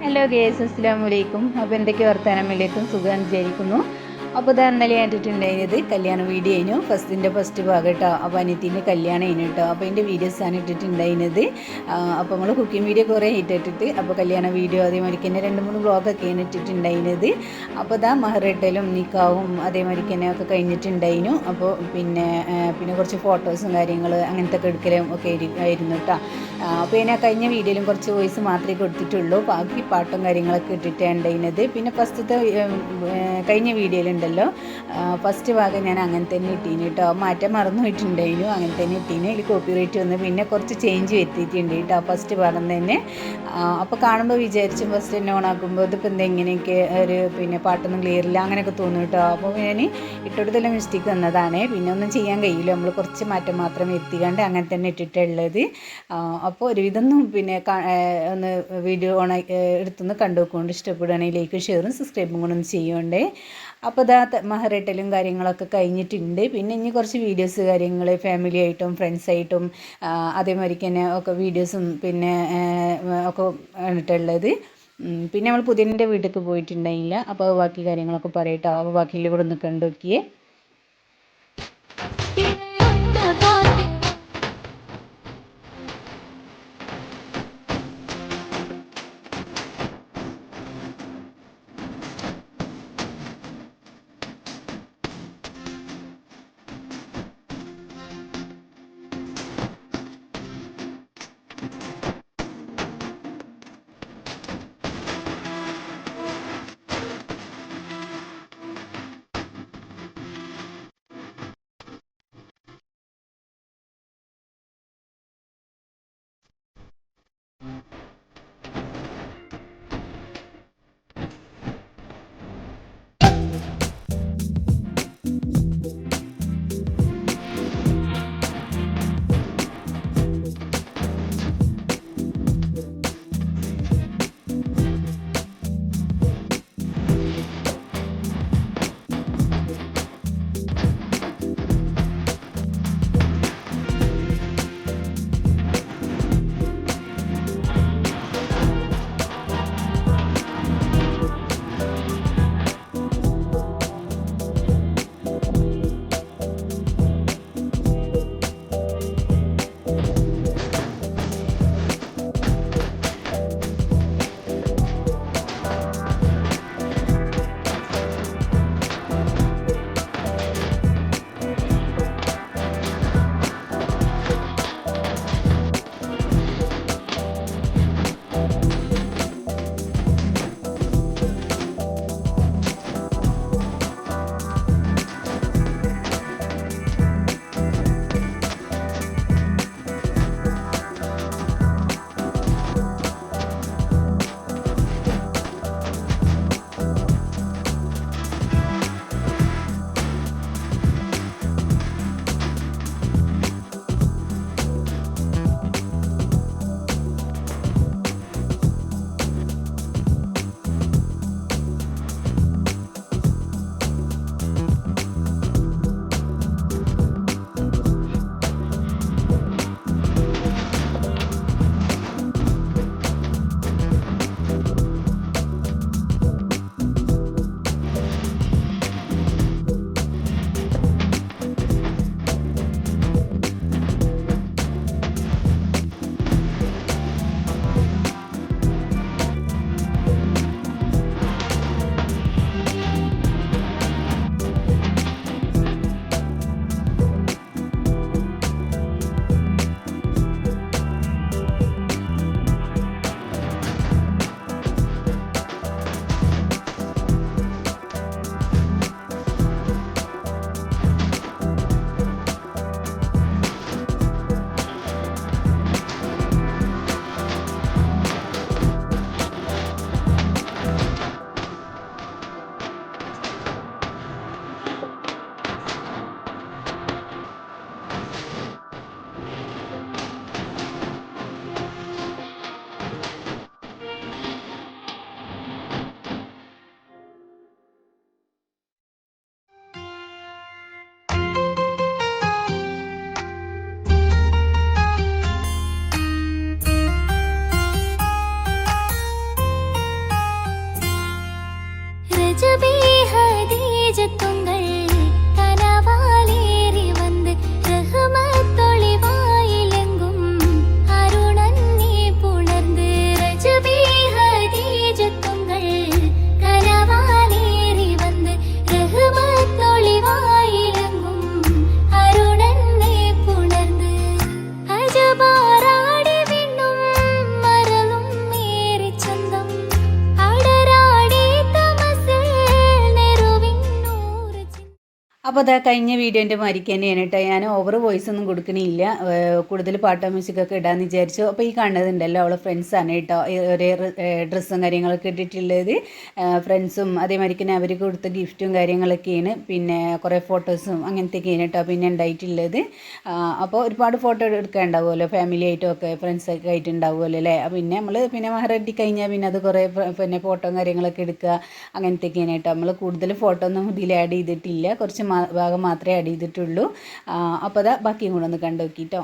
Hello guys, അസ്സലാമു അലൈക്കും. അപ്പോൾ എന്തൊക്കെ വർത്തമാനമില്ലേക്കും സുഖം വിചാരിക്കുന്നു. അപ്പോൾ ഇതാ ഇന്നലെ ഇട്ടിട്ടുണ്ടായിരുന്നത് കല്യാണ വീഡിയോ ആയിരുന്നു. ഫസ്റ്റ് ഭാഗം കേട്ടോ. അപ്പോൾ അനിയത്തിൻ്റെ കല്യാണം ആയിരുന്നു കേട്ടോ. അപ്പോൾ അതിൻ്റെ വീഡിയോസാണ് ഇട്ടിട്ടുണ്ടായിരുന്നത്. അപ്പോൾ നമ്മൾ കുക്കിംഗ് വീഡിയോ കുറേ ഇട്ടിട്ട് അപ്പോൾ കല്യാണ വീഡിയോ അതേമാതിരി തന്നെ 2-3 വ്ളോഗൊക്കെയാണ് ഇട്ടിട്ടുണ്ടായിരുന്നത്. അപ്പോൾ ഇതാ മഹറിട്ടലും നിക്കാവും അതേമാതിരി തന്നെ ഒക്കെ കഴിഞ്ഞിട്ടുണ്ടായിരുന്നു. അപ്പോൾ പിന്നെ കുറച്ച് ഫോട്ടോസും കാര്യങ്ങൾ അങ്ങനത്തെ ഒക്കെ എടുക്കലും ഒക്കെ ആയിരുന്നു കേട്ടോ. അപ്പോൾ ഞാൻ കഴിഞ്ഞ വീഡിയോയിലും കുറച്ച് വോയിസ് മാത്രമേ കൊടുത്തിട്ടുള്ളൂ. ബാക്കി പാട്ടും കാര്യങ്ങളൊക്കെ ഇട്ടിട്ടുണ്ടായിരുന്നത്. പിന്നെ ഫസ്റ്റത്തെ കഴിഞ്ഞ വീഡിയോയിലുണ്ടല്ലോ ഫസ്റ്റ് ഭാഗം ഞാൻ അങ്ങനെ തന്നെ ഇട്ടീന് കേട്ടോ. മാറ്റം മറന്നു പോയിട്ടുണ്ടായിരുന്നു. അങ്ങനെ തന്നെ ഇട്ടീന്. ഇതിൽ കോപ്പിറൈറ്റ് വന്ന് പിന്നെ കുറച്ച് ചേഞ്ച് വരുത്തിയിട്ടുണ്ട് കേട്ടോ ഫസ്റ്റ് ഭാഗം തന്നെ. അപ്പോൾ കാണുമ്പോൾ വിചാരിച്ചു ഫസ്റ്റ് തന്നെ ഓണാക്കുമ്പോൾ ഇതിപ്പോൾ എന്താ ഇങ്ങനെയൊക്കെ ഒരു പാട്ടൊന്നും ക്ലിയർ ഇല്ല അങ്ങനെയൊക്കെ തോന്നും കേട്ടോ. അപ്പോൾ ഞാൻ ഇട്ടെടുത്തെല്ലാം മിസ്റ്റേക്ക് വന്നതാണ്. പിന്നെ ഒന്നും ചെയ്യാൻ കഴിയില്ല. നമ്മൾ കുറച്ച് മാറ്റം മാത്രം എത്തിക്കാണ്ട് അങ്ങനെ തന്നെ ഇട്ടിട്ടുള്ളത്. അപ്പോൾ ഒരുവിധമൊന്നും ഒന്ന് വീഡിയോ എടുത്തൊന്ന് കണ്ടു നോക്കുകൊണ്ട് ഇഷ്ടപ്പെടുകയാണെങ്കിൽ ലൈക്ക് ഷെയറും സബ്സ്ക്രൈബും കൂടെ ഒന്ന് ചെയ്യുന്നുണ്ട്. അപ്പോൾ ഇതാ മഹറിട്ടലും കാര്യങ്ങളൊക്കെ കഴിഞ്ഞിട്ടുണ്ട്. പിന്നെ ഇനി കുറച്ച് വീഡിയോസ് കാര്യങ്ങൾ ഫാമിലി ആയിട്ടും ഫ്രണ്ട്സായിട്ടും അതേമാതിരി തന്നെ ഒക്കെ വീഡിയോസും ഒക്കെ ഇട്ടുള്ളത്. പിന്നെ നമ്മൾ പുതിയതിൻ്റെ വീട്ടിലേക്ക് പോയിട്ടുണ്ടായില്ല. അപ്പോൾ ബാക്കി കാര്യങ്ങളൊക്കെ പറയട്ടോ. അപ്പോൾ ബാക്കിയിൽ കൂടെ ഒന്ന് കണ്ടു നോക്കിയേ. അപ്പോൾ അതാ കഴിഞ്ഞ വീഡിയോൻ്റെ മാതിരിക്ക് തന്നെയാണ് കേട്ടോ. ഞാൻ ഓവർ വോയിസ് ഒന്നും കൊടുക്കണില്ല, കൂടുതൽ പാട്ടോ മ്യൂസിക്കൊക്കെ ഇടാമെന്ന് വിചാരിച്ചു. അപ്പോൾ ഈ കാണുന്നതുണ്ടല്ലോ അവളെ ഫ്രണ്ട്സാണ് കേട്ടോ, ഒരേ ഡ്രസ്സും കാര്യങ്ങളൊക്കെ ഇട്ടിട്ടുള്ളത്. ഫ്രണ്ട്സും അതേമാതിരി തന്നെ അവർ കൊടുത്ത ഗിഫ്റ്റും കാര്യങ്ങളൊക്കെയാണ്, പിന്നെ കുറേ ഫോട്ടോസും അങ്ങനത്തെയൊക്കെയാണ് കേട്ടോ പിന്നെ ഉണ്ടായിട്ടുള്ളത്. അപ്പോൾ ഒരുപാട് ഫോട്ടോ എടുക്കാനുണ്ടാവുമല്ലോ, ഫാമിലി ആയിട്ടും ഒക്കെ ഫ്രണ്ട്സൊക്കെ ആയിട്ടുണ്ടാവുമല്ലോ അല്ലേ. പിന്നെ നമ്മൾ പിന്നെ മഹറടി കഴിഞ്ഞാൽ പിന്നെ അത് കുറേ പിന്നെ ഫോട്ടോയും കാര്യങ്ങളൊക്കെ എടുക്കുക അങ്ങനത്തെയൊക്കെയാണ് കേട്ടോ. നമ്മൾ കൂടുതൽ ഫോട്ടോ ഒന്നും ഇതിൽ ആഡ് ചെയ്തിട്ടില്ല, കുറച്ച് ഭാഗം മാത്രമേ ആഡ് ചെയ്തിട്ടുള്ളൂ. അപ്പോൾ അതാ ബാക്കിയും കൂടെ ഒന്ന് കണ്ടു നോക്കിട്ടോ.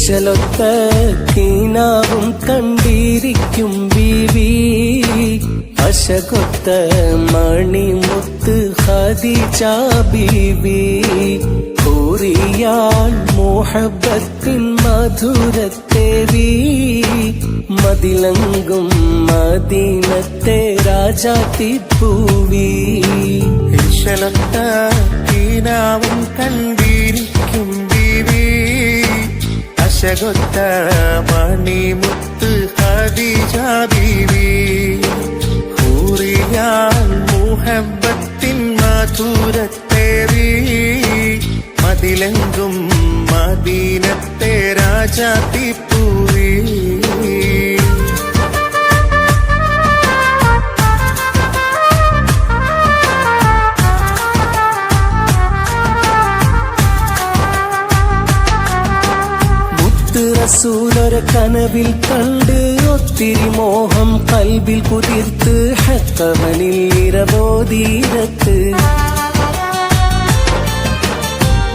ചലൊത്ത കീനാവും കണ്ടിരിക്കും ബീവി അശകൊത്ത മണിമുത്ത് ഖദീജ ബീവി കൂറിയാൽ മുഹബത്തിൻ മധുരത്തേവി മതിലങ്കും മദീനത്തെ രാജാത്തിപ്പൂവി ചലൊത്ത കീനാവും കണ്ടിരിക്കും ബീവി അശകൊത്ത മണിമുത്ത് ഖദീജ ബീവി ഹൂറിയാൽ മുഹബത്തിൻ മധുരത്തേറി മതിലെങ്കും മദീനത്തെ രാജാത്തിപ്പൂവി റസൂലൊരു കനവിൽ കണ്ട് ഒത്തിരി മോഹം കൽബിൽ കുതിർത്ത് ഹക്കവനിൽ ഇരബോധീരത്ത്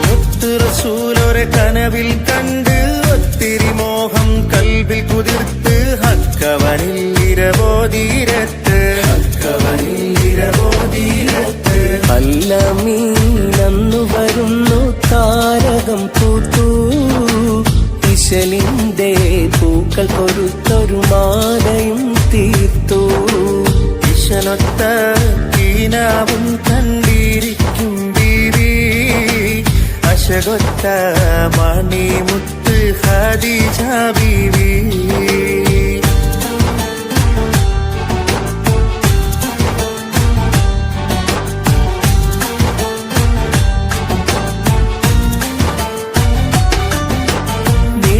മുത്ത് റസൂലൊരു കനവിൽ കണ്ട് ഒത്തിരി മോഹം കൽബിൽ കുതിർത്ത് ഹക്കവനിൽ ഇരബോധീരത്ത് അല്ലമീനന്നു വരുന്നു താരകം പൂത്തു ഇശലിന്റെ പൂക്കൾ കൊരുത്തൊരു മാലയും തീർത്തു ഇശലൊത്ത കീനാവും കണ്ടിരിക്കും ബീവി അശകൊത്ത മണിമുത്ത് ഖദീജ ബീവി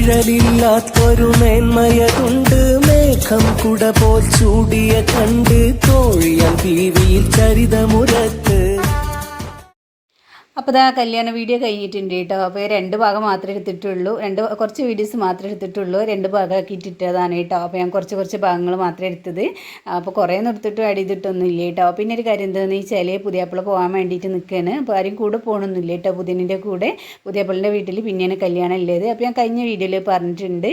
നിഴലില്ലാത്തൊരു മേന്മയതുണ്ട് മേഘം കുട പോൽ ചൂടിയ കണ്ട് തോഴിയാൻ ബീവിയിൽ ചരിതമുരത്ത്. അപ്പോൾ ഇതാ കല്യാണ വീഡിയോ കഴിഞ്ഞിട്ടുണ്ട് കേട്ടോ. അപ്പോൾ 2 ഭാഗം മാത്രമേ എടുത്തിട്ടുള്ളൂ, കുറച്ച് വീഡിയോസ് മാത്രമേ എടുത്തിട്ടുള്ളൂ, 2 ഭാഗമാക്കിയിട്ടിട്ടതാണ് കേട്ടോ. അപ്പോൾ ഞാൻ കുറച്ച് ഭാഗങ്ങൾ മാത്രമേ എടുത്തത്. അപ്പോൾ കുറേ നിർത്തിട്ടും ആഡ് ചെയ്തിട്ടൊന്നും ഇല്ല കേട്ടോ. പിന്നെ ഒരു കാര്യം എന്താണെന്ന് വെച്ചാൽ പുതിയാപ്പിള പോകാൻ വേണ്ടിയിട്ട് നിൽക്കുകയാണ്. അപ്പോൾ ആരും കൂടെ പോകണമെന്നില്ല കേട്ടോ. പുതിയതിൻ്റെ കൂടെ പുതിയാപ്പിളിൻ്റെ വീട്ടിൽ പിന്നെയാണ് കല്യാണം ഉള്ളത്. അപ്പോൾ ഞാൻ കഴിഞ്ഞ വീഡിയോയിൽ പറഞ്ഞിട്ടുണ്ട്.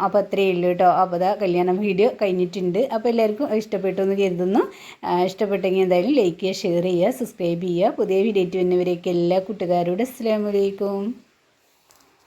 അപ്പോൾ അത്രയേ ഉള്ളൂ കേട്ടോ. അപ്പോൾ ഇതാ കല്യാണം വീഡിയോ കഴിഞ്ഞിട്ടുണ്ട്. അപ്പോൾ എല്ലാവർക്കും ഇഷ്ടപ്പെട്ടു എന്ന് കരുതുന്നു. ഇഷ്ടപ്പെട്ടെങ്കിൽ എന്തായാലും ലൈക്ക് ചെയ്യുക, ഷെയർ ചെയ്യുക, സബ്സ്ക്രൈബ് ചെയ്യുക. പുതിയ വീഡിയോ വരുന്നവരേക്ക് എല്ലാ കൂട്ടുകാരോടും അസ്സലാമു അലൈക്കും.